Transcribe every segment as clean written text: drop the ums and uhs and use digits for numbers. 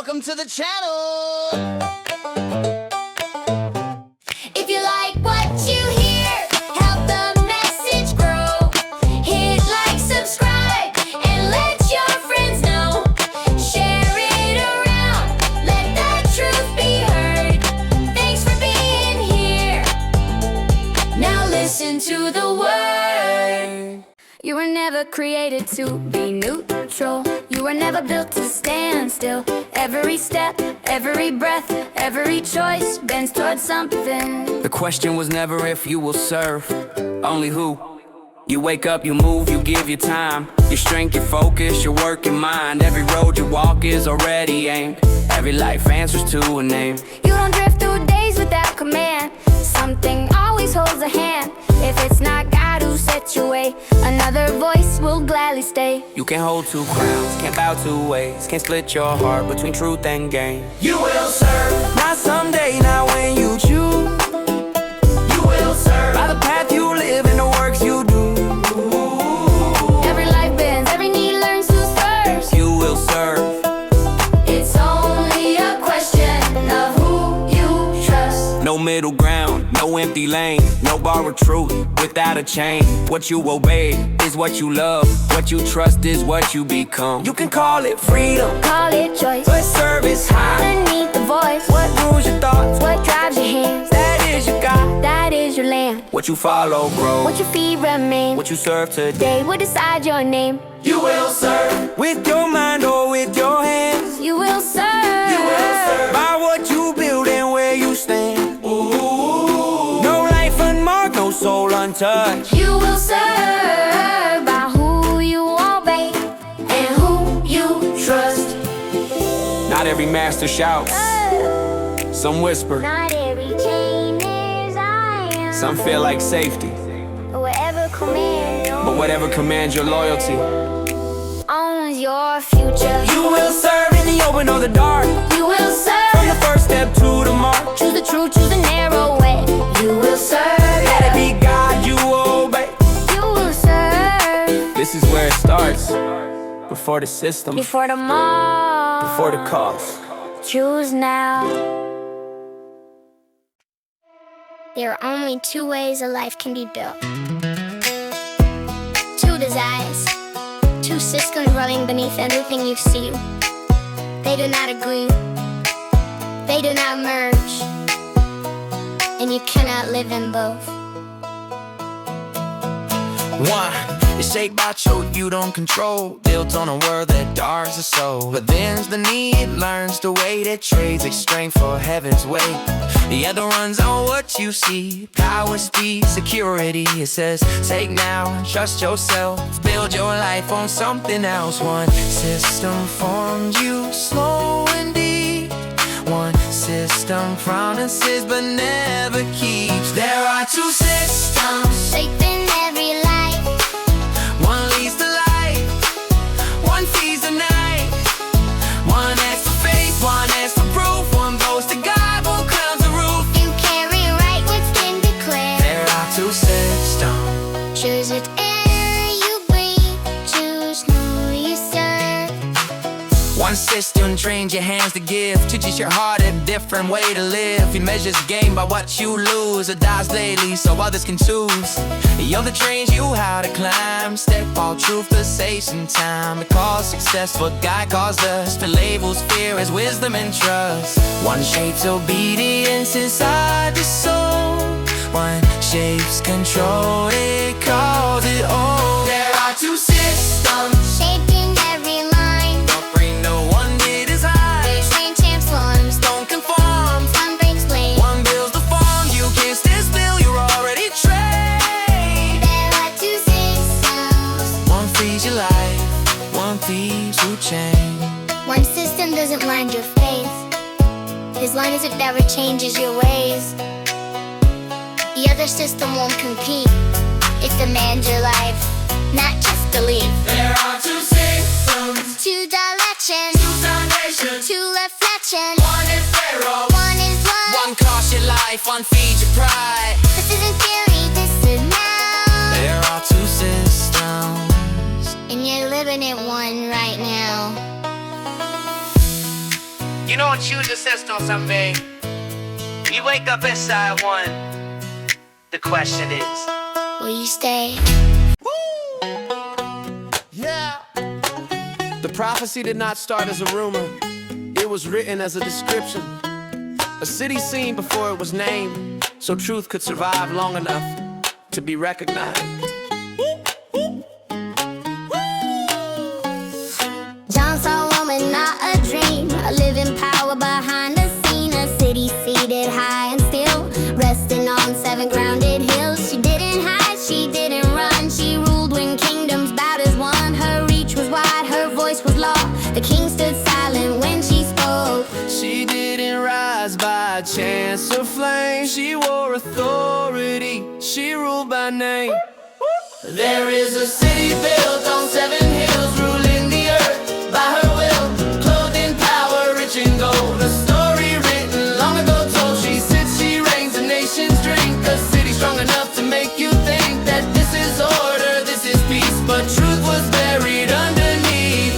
Welcome to the channel! If you like what you hear, help the message grow. Hit like, subscribe, and let your friends know. Share it around, let the truth be heard. Thanks for being here. Now listen to the word. You were never created to be neutral. You were never built to stand still. Every step, every breath, every choice bends towards something. The question was never if you will serve, only who. You wake up, you move, you give your time, your strength, your focus, your working mind. Every road you walk is already aimed. Every life answers to a name. You don't drift through days without command. Something always holds a hand. If it's not God who set your way, another voice will gladly stay. You can't hold two crowns, can't bow two ways, can't split your heart between truth and gain. You will serve, Not someday, not when you choose. you will serve. By the path you live and the works you do, Every life bends, every knee learns who's first. you will serve. It's only a question of who you trust. No middle ground, no empty lane, no borrowed truth without a chain. What you obey is what you love, what you trust is what you become. You can call it freedom, Call it choice. but service high. Underneath the voice, What rules your thoughts? what drives your hands? That is your God. That is your land. What you follow grows. What your feet remain. What you serve today. They will decide your name. You will serve, With your mind or with your hands. You will serve. you will serve. By what you build and where you stand. No life unmarked, no soul untouched. You will serve by who you obey and who you trust. Not every master shouts, some whisper, Not every chain is iron. some feel like safety. Whatever command But whatever commands your loyalty, owns your future. you will serve in the open or the dark. You will From the serve. first step to the mark. Choose the truth, choose the narrow way. You will serve. Let it be God you obey. You will serve. This is where it starts. Before the system, Before the mall. before the cause. Choose now. There are only two ways a life can be built. Two desires. Two systems running beneath everything you see. They do not agree. They do not merge. And you cannot live in both. One is shaped by truth you don't control, built on a word that dars the soul. But then's the need, learns the way that trades its strength for heaven's way. The other runs on what you see, power, speed, security. It says, take now, trust yourself, build your life on something else. One system formed you slow and deep. One system promises but never keeps. There are two systems Shaping every life. one leads to light, one feeds the night. One has to faith, one has to proof. One bows to God, one crowns the roof. You can't rewrite what's been declared. There are two systems. Choose which air you breathe. Choose who you serve. One system trains your hands to give, teaches your heart a different way to live. He measures the game by what you lose or dies daily so others can choose. The other trains you how to climb, step all truth to save some time. It calls success what God calls dust, and labels fear as wisdom and trust. One shapes obedience inside the soul, one shapes control, it calls it all. There are two systems, Shaping every line. don't bring no one near as high. There's rain transforms. Don't conform, One breaks blade. one builds the form. You can't stand still, you're already trained. There are two systems. One feeds your life, one feeds your chain. One system doesn't blind your faith, as long as it never changes your ways. The other system won't compete. It demands your life, not just belief. There are two systems, Two directions, two foundations. two reflections. One is Pharaoh, One is love. one costs your life, one feeds your pride. This isn't theory, this is now. There are two systems. And you're living in one right now. You know what you just insist on something, babe? You wake up inside one. The question is, Will you stay? Yeah. The prophecy did not start as a rumor. It was written as a description. A city seen before it was named, so truth could survive long enough to be recognized. John saw a woman, not a dream. A living power behind the scene. A city seated high and still, resting on 7 grounded hills. She didn't hide, she didn't run. She ruled when kingdoms bowed as one. Her reach was wide, her voice was law. The king stood silent when she spoke. She didn't rise by chance or flame. She wore authority, she ruled by name. There is a city built on 7 hills, ruling the earth by her will, clothed in power, rich in gold. A story written long ago told. She sits, she reigns, the nations drink. A city strong enough to make you think that this is order, this is peace, but truth was buried underneath.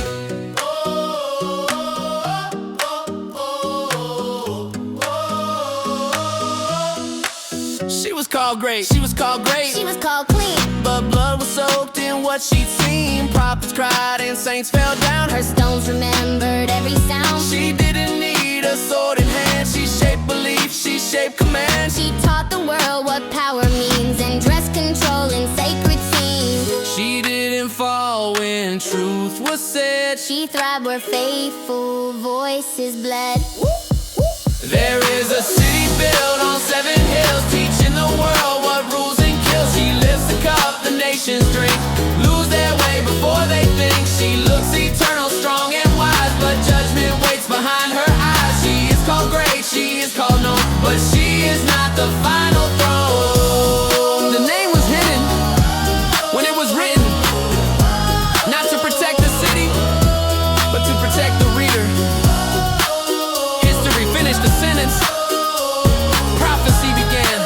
She was called great, she was called great, She was called clean. but blood was soaked in what she'd seen. Prophets cried and saints fell down. Her stones remembered every sound. She didn't need a sword in hand. She shaped belief, she shaped command. She taught the world what power means and dress control in sacred scenes. She didn't fall when truth was said. She thrived where faithful voices bled. There is a city built on 7 hills, teaching the world what rules and kills. She lifts the cup the nations drink, lose their way before they think. She looks eternal, strong and wise, but judgment waits behind her eyes. She is called great, she is called known, but she is not the final throne. The name was hidden when it was written, not to protect the city, but to protect the reader. History finished the sentence, prophecy began.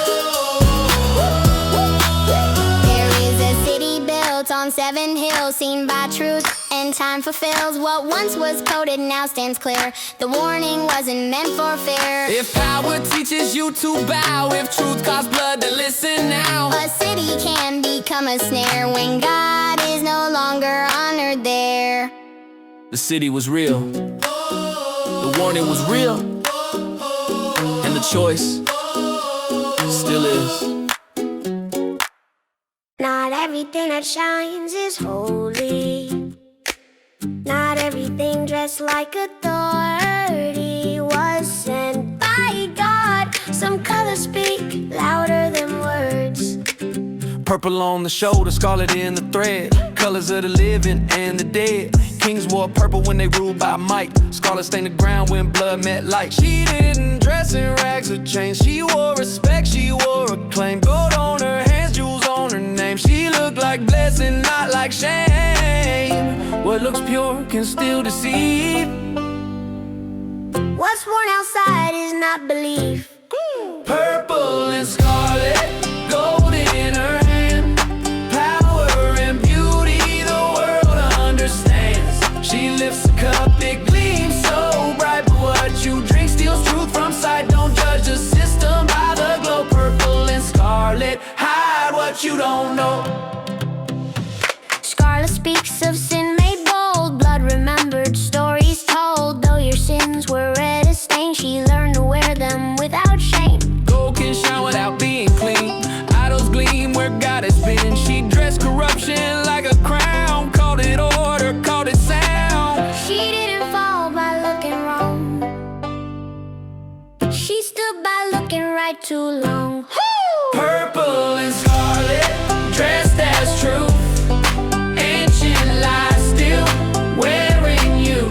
There is a city built on 7 hills, seen by truth, and time fulfills what once was coded, now stands clear. The warning wasn't meant for fear. If power teaches you to bow, if truth costs blood, then listen now. A city can become a snare when God is no longer honored there. The city was real, the warning was real, and the choice still is. Not everything that shines is holy. Not everything dressed like authority was sent by God. Some colors speak louder than words. Purple on the shoulder, scarlet in the thread, colors of the living and the dead. Kings wore purple when they ruled by might. Scarlet stained the ground when blood met light. She didn't dress in rags or chains. She wore respect, she wore acclaim. Gold on her hands, jewels on her name. She looked like blessing, not like shame. What looks pure can still deceive. What's worn outside is not belief. Purple and scarlet, gold in her hand. Power and beauty the world understands. She lifts a cup, it gleams so bright. But what you drink steals truth from sight. Don't judge the system by the glow. Purple and scarlet, hide what you don't know. Scarlet speaks of sin made bold, blood remembered, stories told. Though your sins were red as stain, she learned to wear them without shame. Gold can shine without being clean. Idols gleam where God has been. She dressed corruption like a crown. Called it order, called it sound. She didn't fall by looking wrong. She stood by looking right too long. Purple and scarlet, dressed as truth. Ancient lies still wearing you.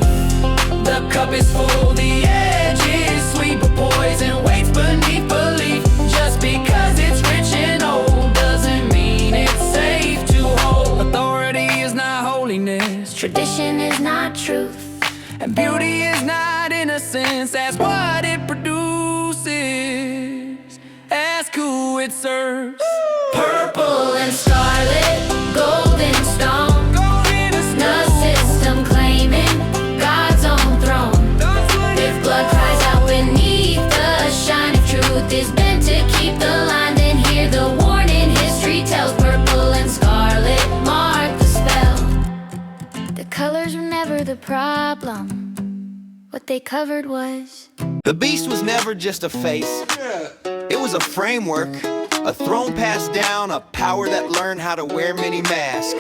The cup is full, the edge is sweet, but poison waits beneath belief. Just because it's rich and old doesn't mean it's safe to hold. Authority is not holiness, Tradition is not truth. and beauty is not innocence. That's what it produces. Ask who it serves. Purple and scarlet, golden stone. The system claiming God's own throne. If blood What they covered was The beast was never just a face. It was a framework, a throne passed down, a power that learned how to wear many masks.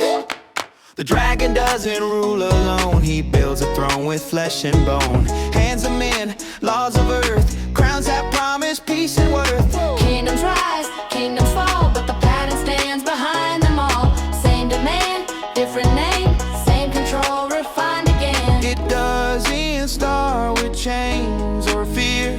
The dragon doesn't rule alone. He builds a throne with flesh and bone. Hands of men, laws of earth, crowns that promise peace and worth. kingdoms rise, kingdoms fall, but the pattern stands behind them all. Same demand, different name, same control, refined again. It doesn't start with chains or fear.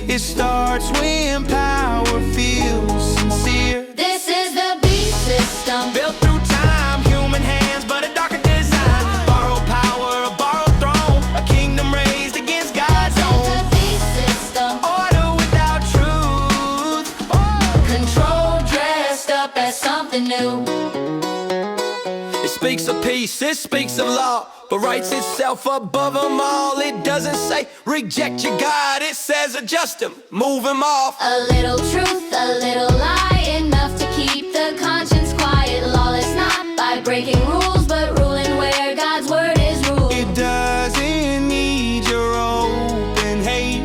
It starts when power feels sincere. This is the beast system. Built through time, human hands, but a darker design. Borrowed power, a borrowed throne, a kingdom raised against God's This is own. the beast system. Order without truth. Control dressed up as something new. It speaks of peace, it speaks of law, but writes itself above them all. It doesn't say reject your God, it says adjust him, move him off. A little truth, a little lie, enough to keep the conscience quiet. Lawless not by breaking rules, but ruling where God's word is ruled. It doesn't need your open hate,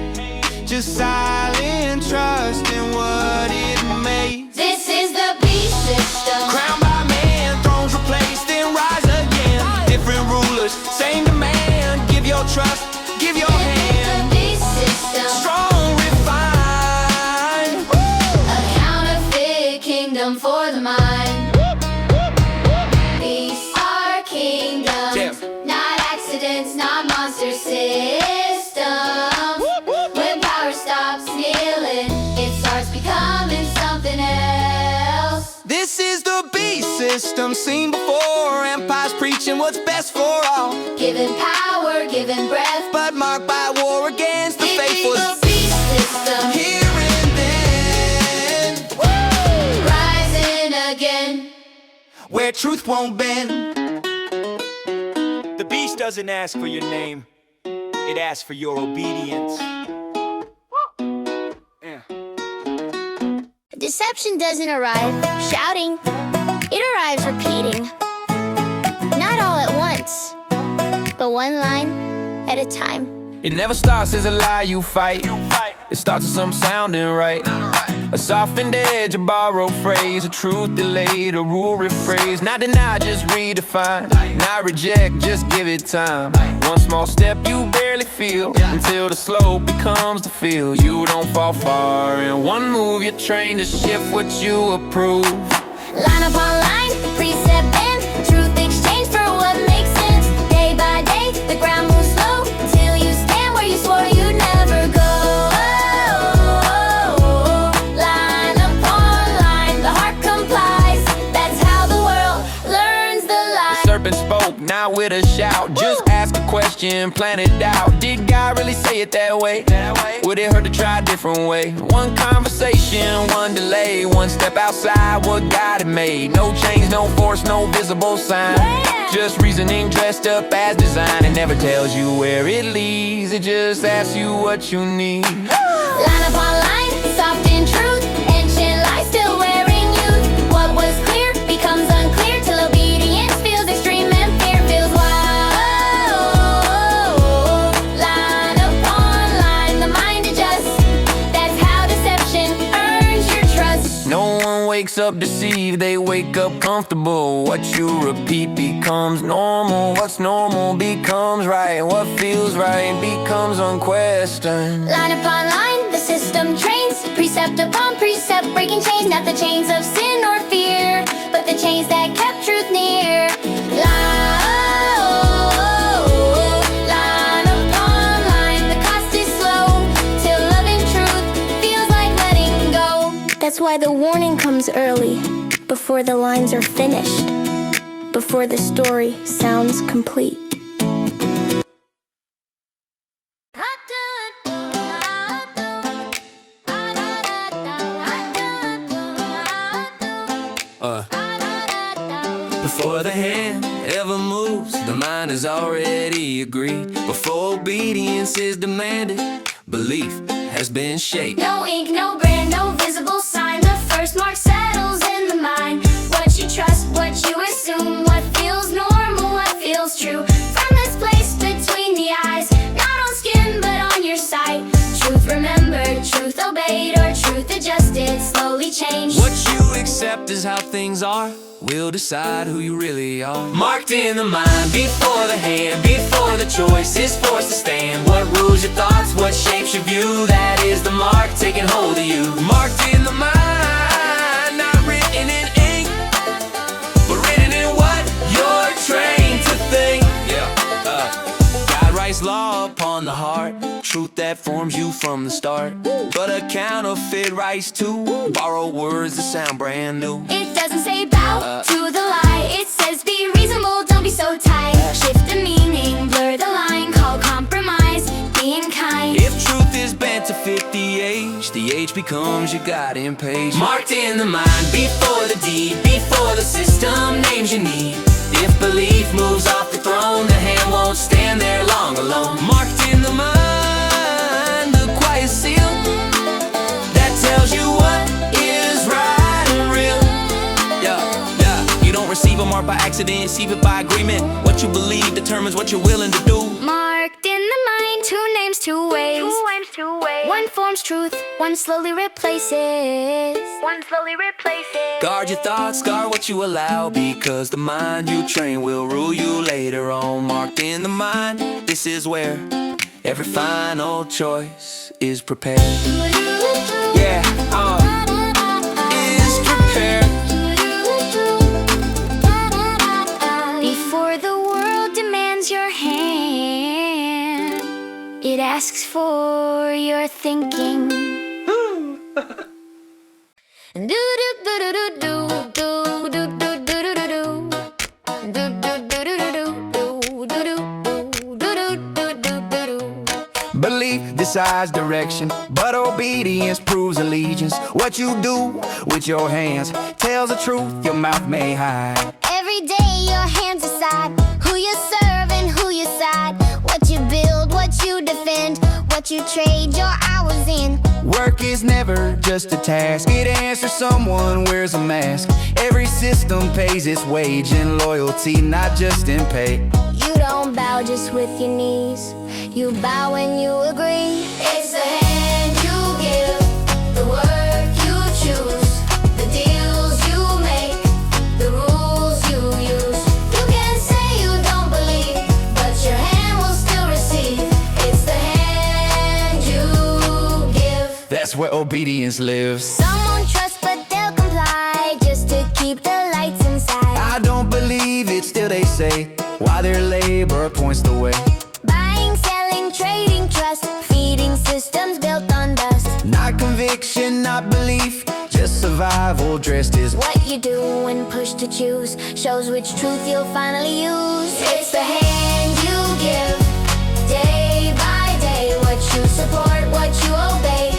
just silent trust in what it made. This is the beast system. Crowned by man, thrones replaced and rise again. Different rulers, same demand. Give your trust, give your This is hand. the beast system. Strong, refined. A counterfeit kingdom for the mind. These are kingdoms, Yeah. not accidents, not monster systems. When power stops kneeling, it starts becoming something else. This is the beast system seen before. Empires preaching what's best for all, Given power, given breath. but marked by war against the This is faithful. the beast system. Here and then, Rising again. where truth won't bend. The beast doesn't ask for your name, it asks for your obedience. Deception doesn't arrive shouting, it arrives repeating. Not all at once, but one line at a time. It never starts as a lie you fight. It starts with something sounding right. A softened edge, a borrowed phrase, a truth delayed, a rule rephrased. Not deny, just redefine. Not reject, just give it time. One small step you barely feel, until the slope becomes the field. You don't fall far. In one move you're trained to shift what you approve. Line upon line, precept bend, truth exchange for what makes sense. Day by day, the ground moves slow, till you stand where you swore you'd never go. Line upon line, the heart complies. That's how the world learns the lie. The serpent spoke, not with a shout. Just ask a question, plan it out. Did God really say it that way? Would it hurt to try a different way? One conversation, one delay, one step outside what God had made. No change, no force, no visible sign. Just reasoning dressed up as design. It never tells you where it leads, it just asks you what you need. Line upon line, soft in truth, ancient lies still wearing youth. What was clear becomes unclear till obedience feels extreme and fear feels wild. Line upon line, the mind adjusts. That's how deception earns your trust. No one wakes up deceived, they wake up comfortable. What you repeat becomes normal. What's normal becomes right. What feels right becomes unquestioned. Line upon line, the system trains, precept upon precept, breaking chains, not the chains of sin or fear, but the chains that kept truth near. Line upon line, the cost is slow, till loving truth feels like letting go. That's why the warning comes early, before the lines are finished, before the story sounds complete. Before the hand ever moves, the mind has already agreed. Before obedience is demanded, belief has been shaped. No ink, no brand, no visible sign. The first mark settles in the mind. What you trust, what you assume, what feels normal, what feels true. From this place between the eyes, not on skin, trust it slowly change. What you accept is how things are. Will decide who you really are. Marked in the mind, before the hand, before the choice is forced to stand. What rules your thoughts, what shapes your view? That is the mark taking hold of you. Marked in the mind, not written in ink, but written in what You're trained to think. God writes law upon the heart, truth that forms you from the start. But a counterfeit writes too, borrow words that sound brand new. It doesn't say bow to the lie. It says be reasonable, don't be so tight. Shift the meaning, blur the line, call compromise, being kind. If truth is bent to fit the age becomes your guiding page. Marked in the mind, before the deed, before the system names you need. If belief moves off the throne, the hand won't stand there long alone. Marked in the mind, the quiet seal that tells you what is right and real. You don't receive a mark by accident, receive it by agreement. What you believe determines what you're willing to do. Marked in the mind, two names, two ways. One forms truth, one slowly replaces. Guard your thoughts, guard what you allow, because the mind you train will rule you later on. Marked in the mind, this is where every final choice is prepared. Yeah, is prepared. Before the world demands your hand, it asks for your thinking. Belief decides direction, but obedience proves allegiance. What you do with your hands tells the truth your mouth may hide. Every day your hands decide who you serve and who you side. What you build, what you defend, what you trade your hours in. Work is never just a task, it answers someone wears a mask. Every system pays its wage in loyalty, not just in pay. You don't bow just with your knees, you bow when you agree. It's the hand you give, the work you choose, the deals you make, the rules you use. You can say you don't believe, but your hand will still receive. It's the hand you give. That's where obedience lives. Some won't trust but they'll comply, just to keep the lights inside. I don't believe it, still they say, why their labor points the way. Buying, selling, trading, trust, feeding systems built on dust. Not conviction, not belief, just survival dressed as What you do when pushed to choose shows which truth you'll finally use. It's the hand you give, day by day. What you support, what you obey.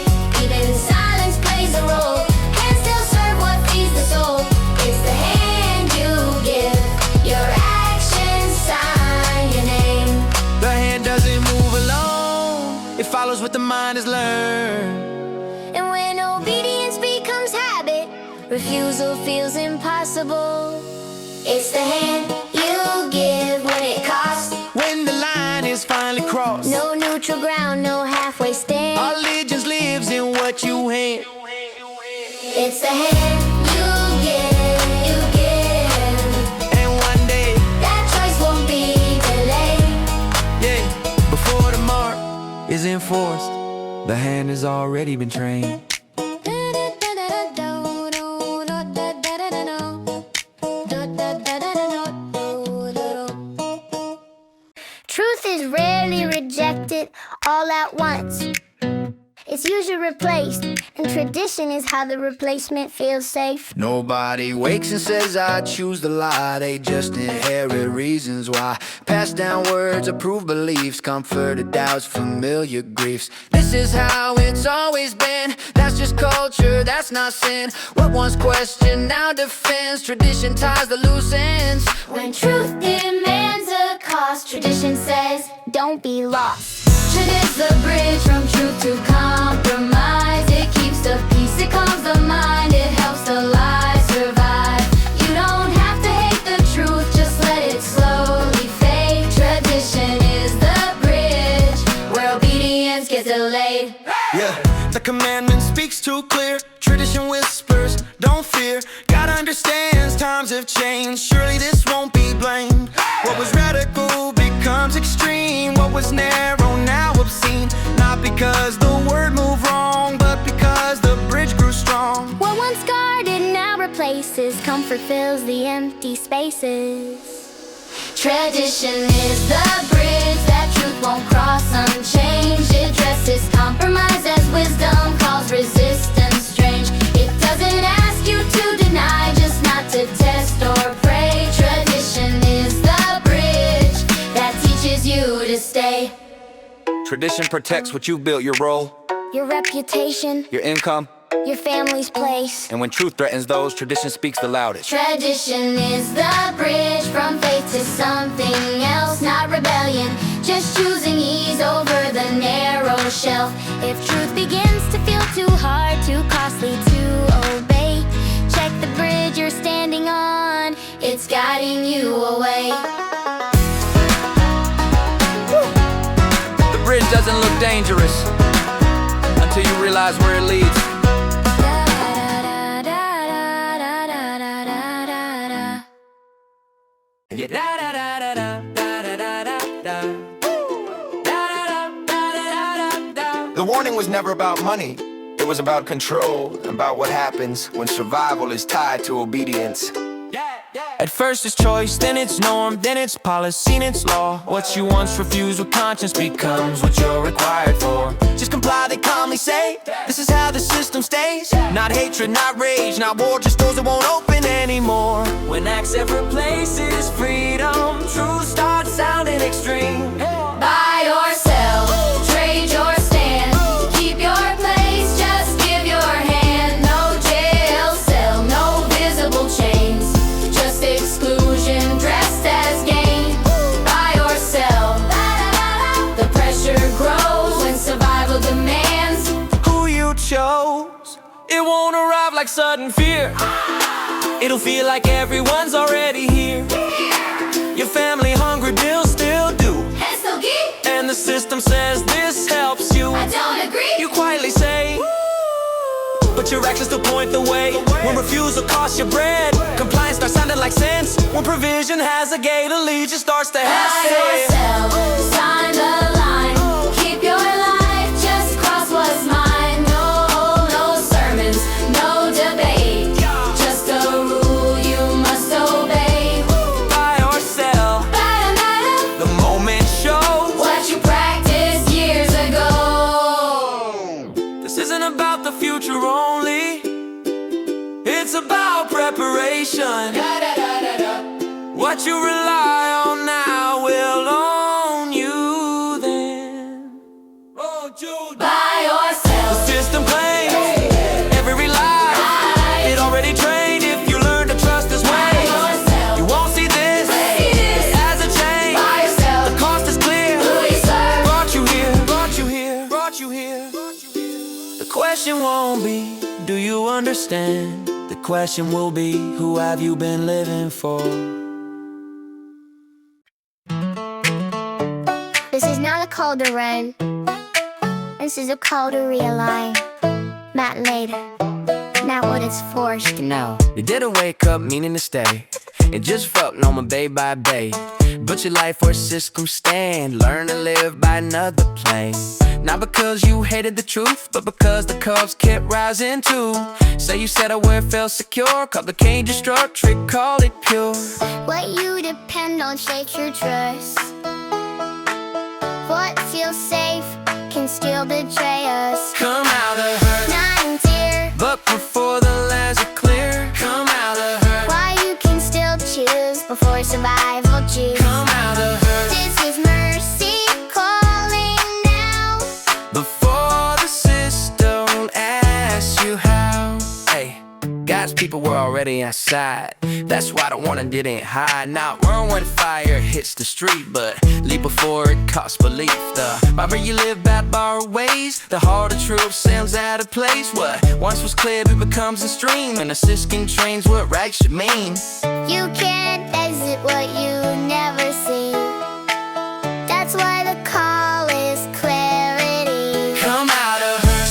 Even silence plays a role, can still serve what feeds the soul. It's the hand you give, your actions sign your name. the hand doesn't move alone, it follows what the mind has learned. And when obedience becomes habit, refusal feels impossible. It's the hand you give when it costs. When the line is finally crossed, No neutral ground, no halfway stand. allegiance lives in what you hand. It's the hand you give, And one day, that choice won't be delayed. yeah, before the mark is enforced, the hand has already been trained. Truth is rarely rejected all at once. It's usually replaced, and tradition is how the replacement feels safe. Nobody wakes and says I choose the lie, they just inherit reasons why. Passed down words, approved beliefs, comforted doubts, familiar griefs. This is how it's always been, that's just culture, that's not sin. What once questioned now defends, tradition ties the loose ends. When truth demands a cost, tradition says, don't be lost. Tradition is the bridge from truth to compromise. It keeps the peace, it calms the mind, it helps the lie survive. You don't have to hate the truth, just let it slowly fade. Tradition is the bridge where obedience gets delayed. Yeah, the commandment speaks too clear. Tradition whispers, don't fear. God understands times have changed. Surely this won't be blamed. What was radical becomes extreme. What was narrow now obscene. Not because the word moved wrong, but because the bridge grew strong. What once guarded now replaces. Comfort fills the empty spaces. Tradition is the bridge that truth won't cross unchanged. It dresses compromise as wisdom, calls resistance strange. It doesn't ask you to deny, just not to test or pray. Tradition is the bridge that teaches you to stay. Tradition protects what you built, your role, Your reputation, your income, your family's place. and when truth threatens those, tradition speaks the loudest. Tradition is the bridge from faith to something else, not rebellion, just choosing ease over the narrow shelf. If truth begins to feel too hard, too costly to obey, check the bridge you're standing on, it's guiding you away. The bridge doesn't look dangerous until you realize where it leads. The warning was never about money. It was about control, about what happens when survival is tied to obedience. At first it's choice, then it's norm, then it's policy, and it's law. What you once refused with conscience becomes what you're required for. Just comply, they calmly say. This is how the system stays. Not hatred, not rage, not war, just doors that won't open anymore. When access replaces freedom, truth starts sounding extreme. Buy or sell, trade your stand, keep your place, just give your hand. No jail cell, no visible chains, just exclusion dressed as gain. Buy or sell, the pressure grows when survival demands. Who you chose, it won't arrive like sudden fear. It'll feel like everyone's already here. Your family hungry, bills still due, And still geek, and the system says this helps you. I don't agree. You quietly say, but your actions still point the way. When refusal costs your bread, compliance starts sounding like sense. When provision has a gate, allegiance starts to have Buy or sense. sell, sign the line, keep your life, just cross what's mine. No sermons, no debate, just a rule you must obey. Buy or sell, the moment shows. What you practiced years ago. This isn't about the future only, it's about preparation. What you rely on now will own you then. Buy or sell, The system claims every lie. It already trained. If you learn to trust this way, or sell, you won't see this as a change. buy or sell, The cost is clear. who you serve. Brought you here, brought you here, brought you here. The question won't be, do you understand? The question will be, who have you been living for? This is not a call to run. This is a call to realign. Not later, not what it's forced to know. You didn't wake up meaning to stay. It just felt normal day by day. But your life or system stand. Learn to live by another plane. Not because you hated the truth, but because the cups kept rising too. Say you settled where it felt secure. Complicated, destruct, trick, call it pure. What you depend on shapes your trust. What feels safe can still betray us. Come out of hurt, Not in tear, but before the lands are clear. Come out of hurt, why you can still choose before survival choose. come out of hurt. This is mercy calling now. Before the system asks you how. Hey, God's people were already outside. That's why the warning didn't hide. Not run when fire hits the street, but leap before it costs belief. The Bible you live by borrowed ways. The heart of truth sounds out of place. What once was clear becomes a stream, and the system trains what right should mean. You can't exit what you never see. That's why the call is clarity. Come out of her,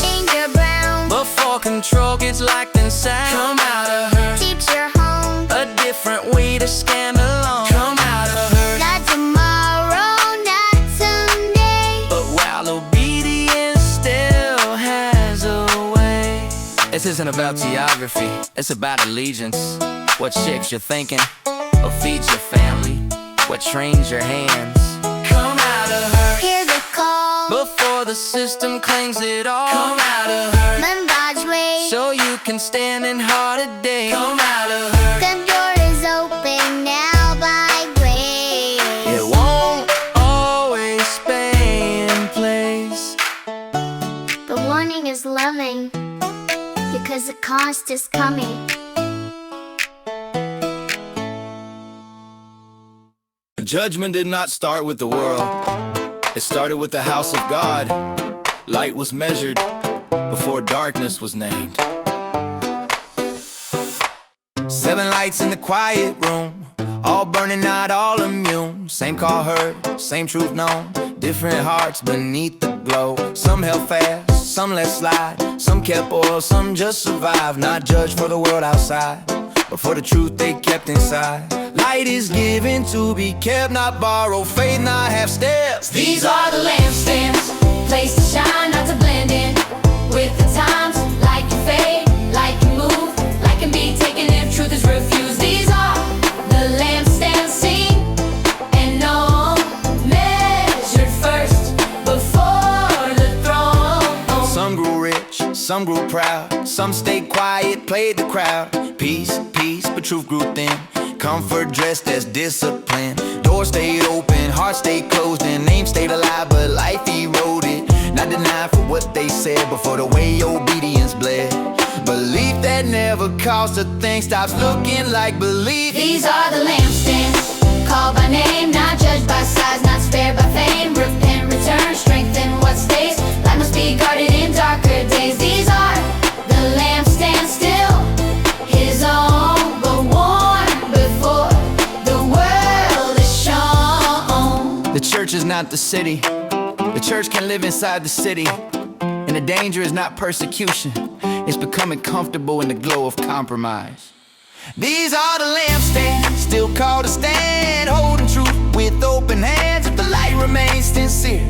gets locked inside. Come out of her. Teach your home. A different way to stand alone. Come out of her. Not tomorrow, not someday. But while obedience still has a way. This isn't about geography, it's about allegiance. What shapes your thinking, what feeds your family, what trains your hands. Come out of her. Hear the call. Before the system claims it all. Come out of her. Learn God's way. So you can stand in harder days. Come out of her. The door is open now by grace. It won't always stay in place. The warning is loving, because the cost is coming. Judgment did not start with the world. It started with the house of God. Light was measured before darkness was named. 7 lights in the quiet room, all burning, not all immune. Same call heard, same truth known, different hearts beneath the glow. Some held fast, some let slide, some kept oil, some just survived. Not judged for the world outside, but for the truth they kept inside. Light is given to be kept, not borrowed. Faith, not half steps. These are the lampstands, place to shine, not to blend in with the times. Light can fade, light can move, light can be taken if truth is refused. These are the lampstands, seen and known, measured first before the throne. Some grew rich, some grew proud, some stayed quiet, played the crowd. Peace, peace, but truth grew thin. Comfort dressed as discipline. Doors stayed open, hearts stayed closed, and names stayed alive, but life eroded. Not denied for what they said, but for the way obedience bled. Belief that never cost a thing stops looking like belief. These are the lampstands, called by name, not judged by size, not spared by fame. Repent, return, strengthen what stays. Light must be guarded in darker days. These are the lampstands, still His own, but warm before the world is shown. The church is not the city. The church can live inside the city. And the danger is not persecution, it's becoming comfortable in the glow of compromise. These are the lampstands, still called to stand, holding truth with open hands. If the light remains sincere,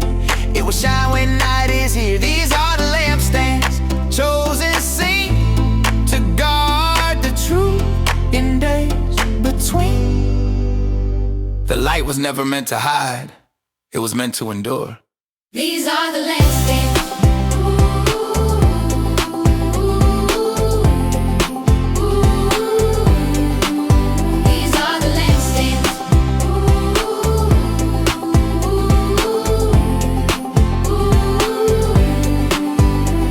it will shine when night is here. These are the lampstands, chosen seen to guard the truth in days between. The light was never meant to hide, it was meant to endure. These are the lampstands. These are the lampstands.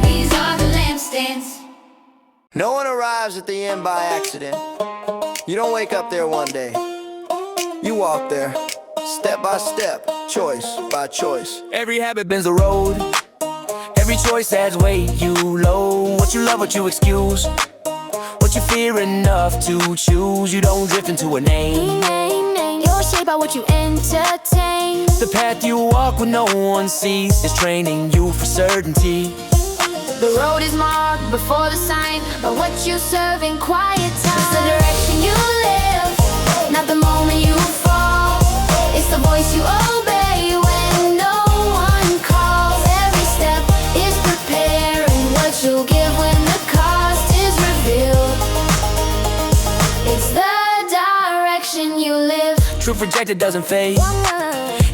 These are the lampstands. No one arrives at the end by accident. You don't wake up there one day. You walk there, step by step, choice by choice. Every habit bends the road. Every choice adds weight you load. What you love, what you excuse, what you fear enough to choose. You don't drift into a name. You're shaped by what you entertain. The path you walk when no one sees is training you for certainty. The road is marked before the sign by what you serve in quiet time. It's the direction you live, not the moment you fall. It's the voice you obey when no one calls. Every step is preparing what you'll give when the cost is revealed. It's the direction you live. Truth rejected doesn't fade.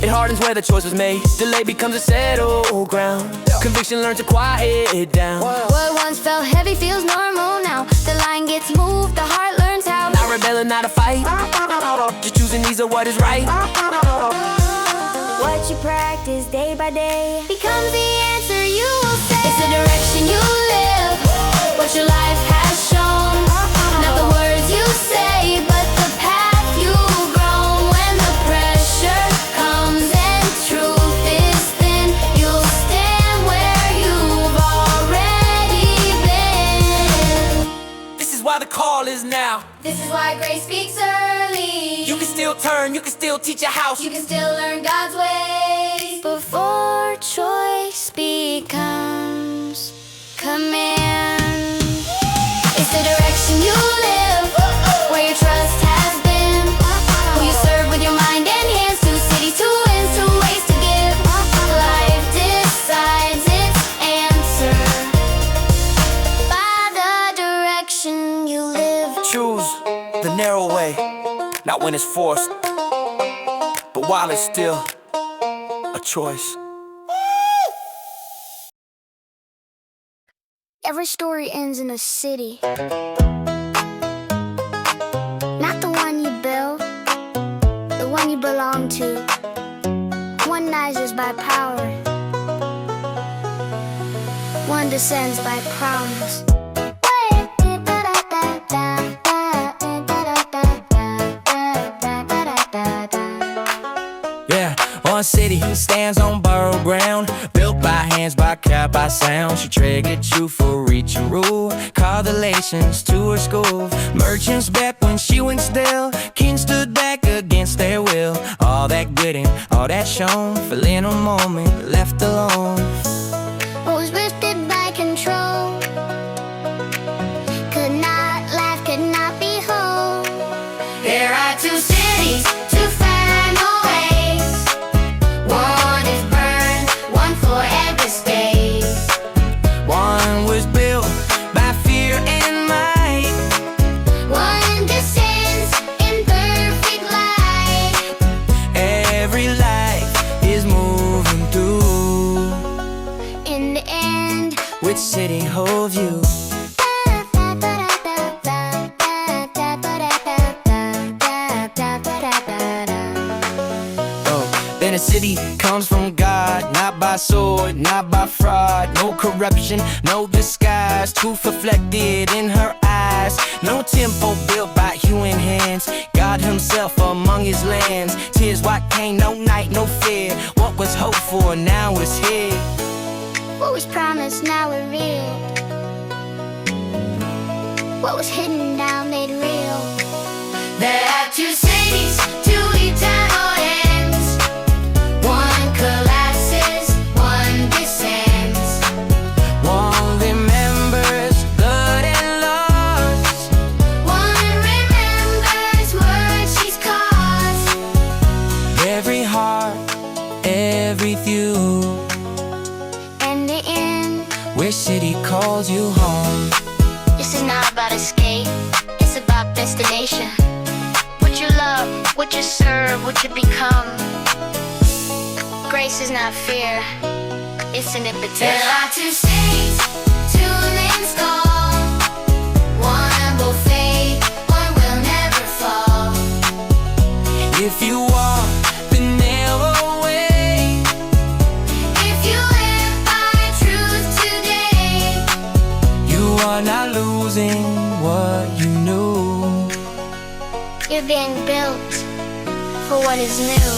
It hardens where the choice was made. Delay becomes a settled ground. Conviction learns to quiet down. What once felt heavy feels normal now. The line gets moved, the heart learns how. Not rebelling, not a fight, just choosing these are what is right. What you practice day by day becomes the answer you will say. It's the direction you live, what your life has shown. Not the words you say, but the path you've grown. When the pressure comes and truth is thin, you'll stand where you've already been. This is why the call is now. This is why grace speaks early. You can still turn, you can still teach a house. You can still learn God's ways before choice becomes command. when it's forced, but while it's still a choice. Every story ends in a city. Not the one you build, the one you belong to. One rises by power, one descends by promise. Yeah, one city stands on borrowed ground, built by hands, by cap, by sound. She traded truth for reach and rule, correlations to her school. Merchants bet when she went still, kings stood back against their will. All that good and all that shown, filling a moment, left alone. Was lifted by control, could not laugh, could not be whole. There are two cities, two families. One is burned, one forever stays. One was built by fear and might, One descends in perfect light. every life is moving through. In the end, Which city holds you? Then a city comes from God, not by sword, not by fraud. No corruption, no disguise, truth reflected in her eyes. No temple built by human hands, God himself among his lands. Tears what came, no night, no fear. What was hoped for now is here. what was promised now revealed, what was hidden now made real. There are two cities, two eternal ends. One collapses, one descends. One remembers blood and loss, One remembers words she's caused. every heart, every view. In the end, Which city calls you home? this is not about escape, it's about destination. What you love, what you serve, what you become. Grace is not fear, it's an There invitation. are two cities, two names called. One will fade, one will never fall. If you walk the narrow way, If you live by truth today, you are not losing what you knew. You're being built for what is new.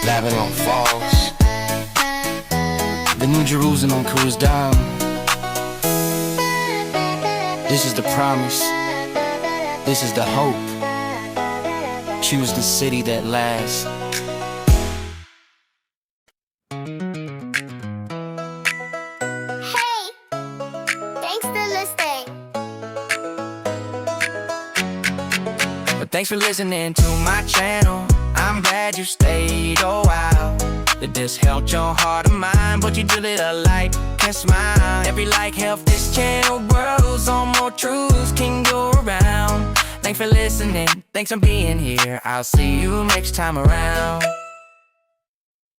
Babylon falls, the New Jerusalem cools down. This is the promise, this is the hope. Choose the city that lasts. Hey, thanks for listening. But thanks for listening to my channel. I'm glad you stayed a while. That this helped your heart and mind, but you do it a like and smile. Every like helps this channel grow, so more truths can go around. Thanks for listening, thanks for being here. I'll see you next time around.